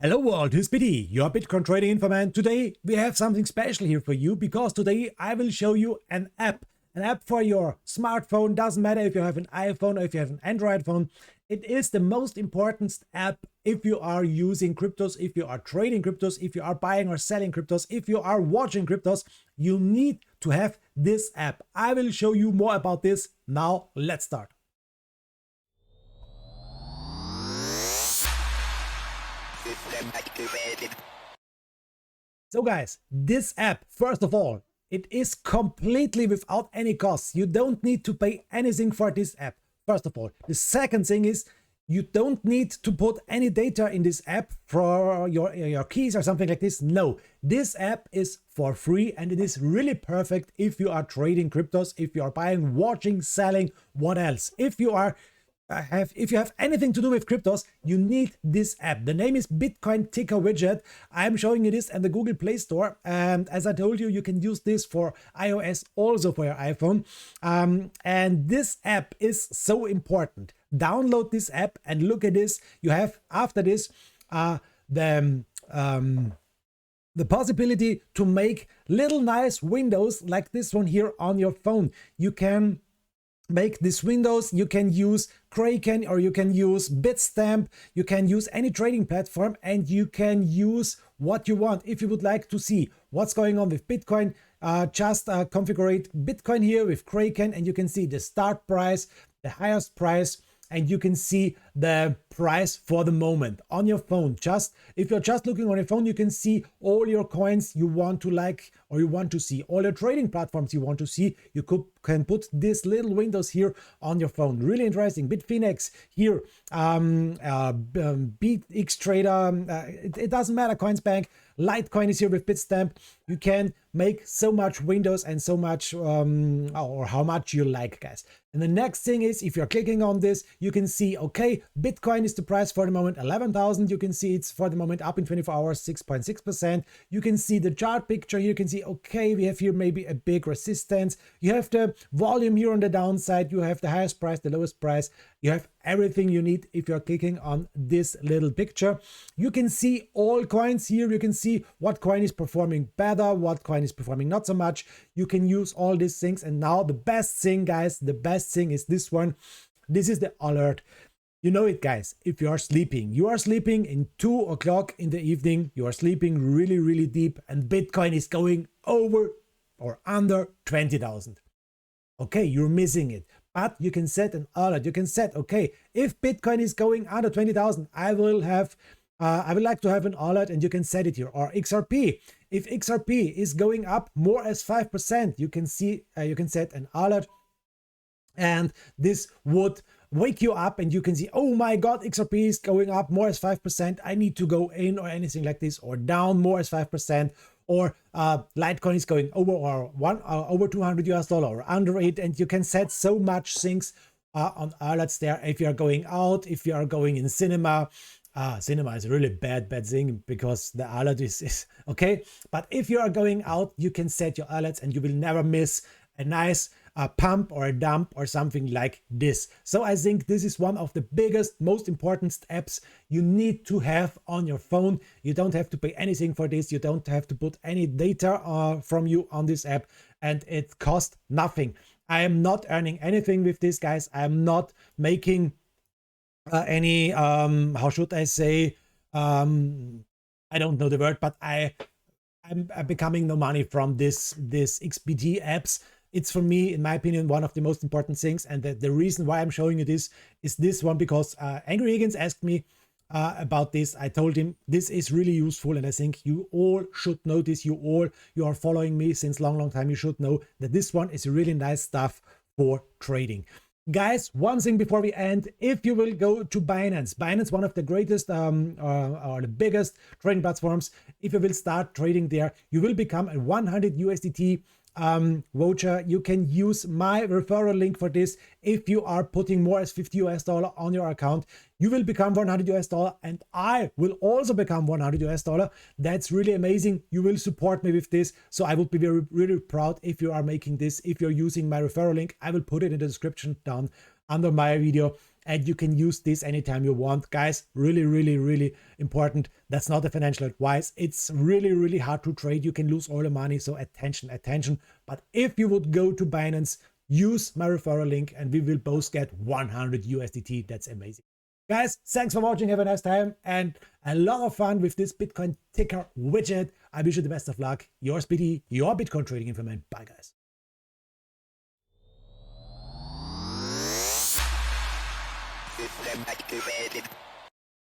Hello world, here's Biti, your Bitcoin trading info man. Today we have something special here for you because today I will show you an app for your smartphone. Doesn't matter if you have an iPhone or if you have an Android phone. It is the most important app if you are using cryptos, if you are trading cryptos, if you are buying or selling cryptos, if you are watching cryptos. You need to have this app. I will show you more about this. Now let's start. So guys, this app, first of all, it is completely without any costs. You don't need to pay anything for this app, first of all. The second thing is you don't need to put any data in this app for your keys or something like this. No, this app is for free and it is really perfect if you are trading cryptos, if you are buying, watching, selling, what else? If you have anything to do with cryptos, you need this app. The name is Bitcoin Ticker Widget. I'm showing you this in the Google Play Store. And as I told you, you can use this for iOS, also for your iPhone. And this app is so important. Download this app and look at this. You have, after this, the possibility to make little nice windows like this one here on your phone. You can make these windows, you can use Kraken or you can use Bitstamp, you can use any trading platform, and you can use what you want. If you would like to see what's going on with Bitcoin, just configure Bitcoin here with Kraken and you can see the start price, the highest price, and you can see the price for the moment on your phone. Just if you're just looking on your phone, you can see all your coins you want to like or you want to see, all your trading platforms you want to see. You can put these little windows here on your phone. Really interesting. Bitfinex here, BX Trader, it doesn't matter, Coinsbank, Litecoin is here with Bitstamp. You can make so much windows and so much or how much you like, guys. And the next thing is, if you're clicking on this, you can see, okay, Bitcoin is the price for the moment, 11,000. You can see it's for the moment up in 24 hours, 6.6%. You can see the chart picture. You can see, okay, we have here maybe a big resistance. You have the volume here on the downside. You have the highest price, the lowest price. You have everything you need if you're clicking on this little picture. You can see all coins here. You can see what coin is performing better, what coin is performing not so much. You can use all these things. And now the best thing, guys, the best thing is this one. This is the alert. You know it, guys. If you are sleeping in 2 o'clock in the evening, you are sleeping really, really deep, and Bitcoin is going over or under 20,000. Okay, you're missing it. But you can set an alert. You can set, okay, if Bitcoin is going under 20,000, I would like to have an alert, and you can set it here. Or XRP. If XRP is going up more as 5%, you can see, you can set an alert, and this would wake you up and you can see, oh my god, XRP is going up more as 5%. I need to go in or anything like this, or down more as 5%. Or Litecoin is going over or over $200 or under it, and you can set so much things on alerts there. If you are going out, if you are going in cinema, cinema is a really bad thing because the alert is okay. But if you are going out, you can set your alerts and you will never miss a nice pump or a dump or something like this. So I think this is one of the biggest, most important apps you need to have on your phone. You don't have to pay anything for this. You don't have to put any data from you on this app, and it costs nothing. I am not earning anything with this, guys. I am not making any how should I say, I don't know the word, but I'm becoming no money from this XBT apps. It's, for me, in my opinion, one of the most important things. And the reason why I'm showing you this is this one, because Angry Higgins asked me about this. I told him this is really useful, and I think you all should know this. You are following me since long time. You should know that this one is really nice stuff for trading. Guys, one thing before we end, if you will go to Binance, one of the greatest or the biggest trading platforms, if you will start trading there, you will become a 100 USDT voucher. You can use my referral link for this. If you are putting more as $50 on your account, you will become $100 and I will also become $100. That's really amazing. You will support me with this. So I would be really proud if you are making this, if you're using my referral link. I will put it in the description down under my video. and you can use this anytime you want. Guys, really, really, really important. That's not a financial advice. It's really, really hard to trade. You can lose all the money, so attention, attention. But if you would go to Binance, use my referral link and we will both get 100 USDT. That's amazing. Guys, thanks for watching. Have a nice time and a lot of fun with this Bitcoin ticker widget. I wish you the best of luck. Yours, Biti, your Bitcoin trading informant. Bye, guys. System activated.